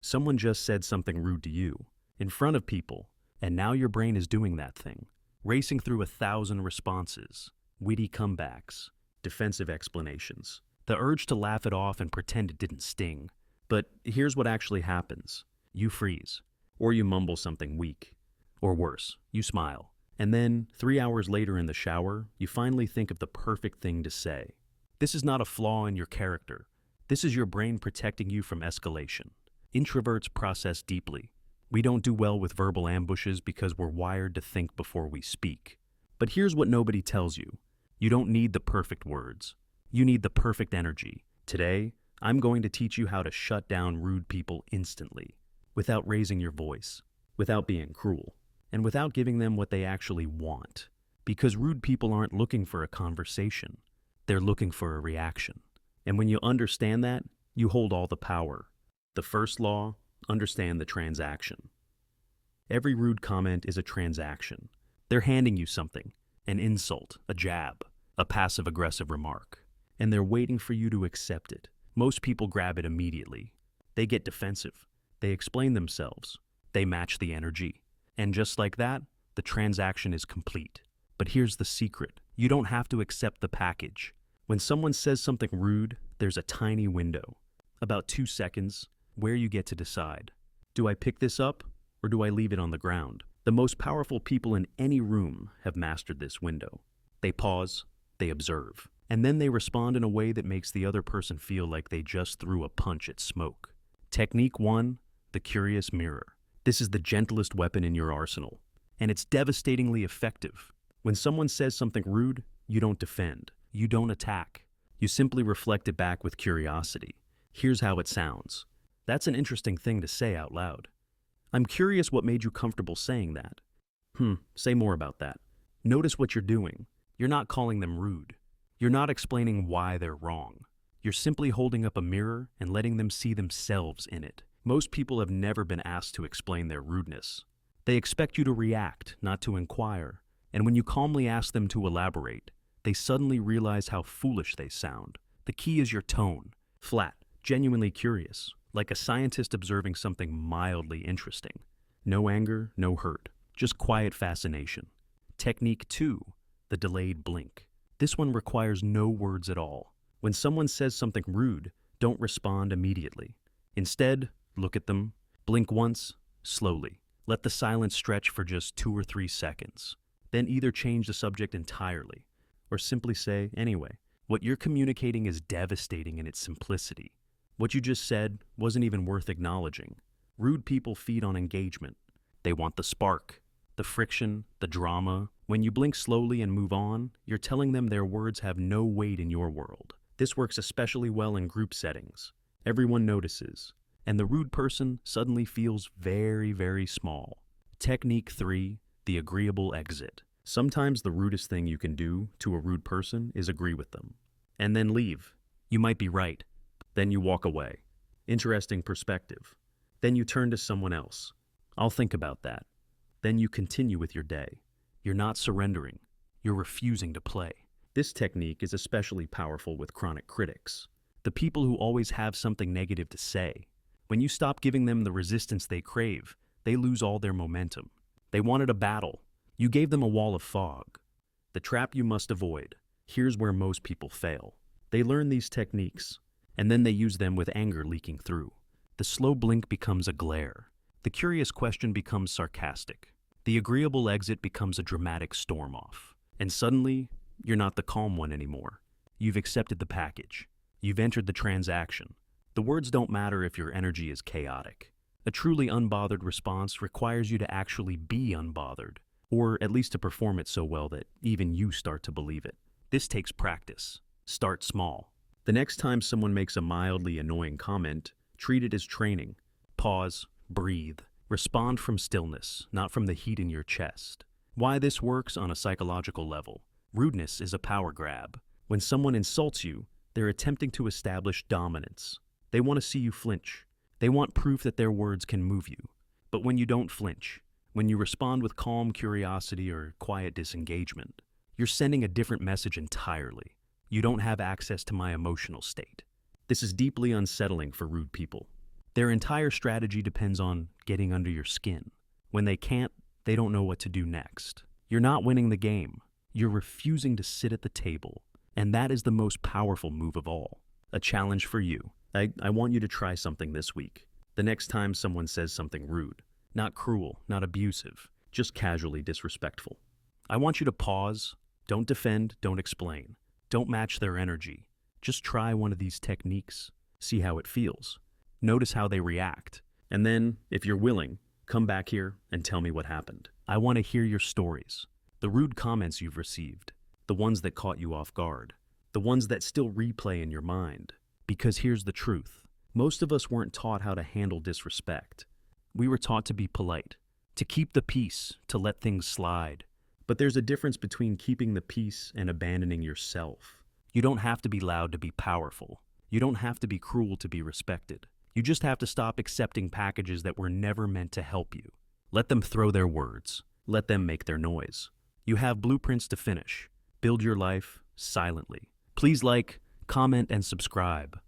Someone just said something rude to you, in front of people, and now your brain is doing that thing, racing through 1,000 responses, witty comebacks, defensive explanations, the urge to laugh it off and pretend it didn't sting. But here's what actually happens. You freeze, or you mumble something weak, or worse, you smile. And then, 3 hours later in the shower, you finally think of the perfect thing to say. This is not a flaw in your character. This is your brain protecting you from escalation. Introverts process deeply. We don't do well with verbal ambushes because we're wired to think before we speak. But here's what nobody tells you. You don't need the perfect words. You need the perfect energy. Today, I'm going to teach you how to shut down rude people instantly, without raising your voice, without being cruel, and without giving them what they actually want. Because rude people aren't looking for a conversation. They're looking for a reaction. And when you understand that, you hold all the power. The first law, understand the transaction. Every rude comment is a transaction. They're handing you something, an insult, a jab, a passive-aggressive remark, and they're waiting for you to accept it. Most people grab it immediately. They get defensive. They explain themselves. They match the energy. And just like that, the transaction is complete. But here's the secret. You don't have to accept the package. When someone says something rude, there's a tiny window, about 2 seconds, where you get to decide. Do I pick this up, or do I leave it on the ground? The most powerful people in any room have mastered this window. They pause, they observe, and then they respond in a way that makes the other person feel like they just threw a punch at smoke. Technique 1, the curious mirror. This is the gentlest weapon in your arsenal, and it's devastatingly effective. When someone says something rude, you don't defend, you don't attack. You simply reflect it back with curiosity. Here's how it sounds. That's an interesting thing to say out loud. I'm curious what made you comfortable saying that. Say more about that. Notice what you're doing. You're not calling them rude. You're not explaining why they're wrong. You're simply holding up a mirror and letting them see themselves in it. Most people have never been asked to explain their rudeness. They expect you to react, not to inquire. And when you calmly ask them to elaborate, they suddenly realize how foolish they sound. The key is your tone. Flat, genuinely curious, like a scientist observing something mildly interesting. No anger, no hurt, just quiet fascination. Technique 2, the delayed blink. This one requires no words at all. When someone says something rude, don't respond immediately. Instead, look at them, blink once, slowly. Let the silence stretch for just 2 or 3 seconds. Then either change the subject entirely, or simply say, anyway. What you're communicating is devastating in its simplicity. What you just said wasn't even worth acknowledging. Rude people feed on engagement. They want the spark, the friction, the drama. When you blink slowly and move on, you're telling them their words have no weight in your world. This works especially well in group settings. Everyone notices, and the rude person suddenly feels very, very small. Technique 3, the agreeable exit. Sometimes the rudest thing you can do to a rude person is agree with them, and then leave. You might be right. Then you walk away. Interesting perspective. Then you turn to someone else. I'll think about that. Then you continue with your day. You're not surrendering. You're refusing to play. This technique is especially powerful with chronic critics, the people who always have something negative to say. When you stop giving them the resistance they crave, they lose all their momentum. They wanted a battle. You gave them a wall of fog. The trap you must avoid. Here's where most people fail. They learn these techniques, and then they use them with anger leaking through. The slow blink becomes a glare. The curious question becomes sarcastic. The agreeable exit becomes a dramatic storm-off. And suddenly, you're not the calm one anymore. You've accepted the package. You've entered the transaction. The words don't matter if your energy is chaotic. A truly unbothered response requires you to actually be unbothered, or at least to perform it so well that even you start to believe it. This takes practice. Start small. The next time someone makes a mildly annoying comment, treat it as training. Pause, breathe, respond from stillness, not from the heat in your chest. Why this works on a psychological level. Rudeness is a power grab. When someone insults you, they're attempting to establish dominance. They want to see you flinch. They want proof that their words can move you. But when you don't flinch, when you respond with calm curiosity or quiet disengagement, you're sending a different message entirely. You don't have access to my emotional state. This is deeply unsettling for rude people. Their entire strategy depends on getting under your skin. When they can't, they don't know what to do next. You're not winning the game. You're refusing to sit at the table. And that is the most powerful move of all. A challenge for you. I want you to try something this week. The next time someone says something rude, not cruel, not abusive, just casually disrespectful, I want you to pause. Don't defend, don't explain. Don't match their energy. Just try one of these techniques. See how it feels. Notice how they react. And then, if you're willing, come back here and tell me what happened. I want to hear your stories. The rude comments you've received. The ones that caught you off guard. The ones that still replay in your mind. Because here's the truth. Most of us weren't taught how to handle disrespect. We were taught to be polite, to keep the peace, to let things slide. But there's a difference between keeping the peace and abandoning yourself. You don't have to be loud to be powerful. You don't have to be cruel to be respected. You just have to stop accepting packages that were never meant to help you. Let them throw their words. Let them make their noise. You have blueprints to finish. Build your life silently. Please like, comment, and subscribe.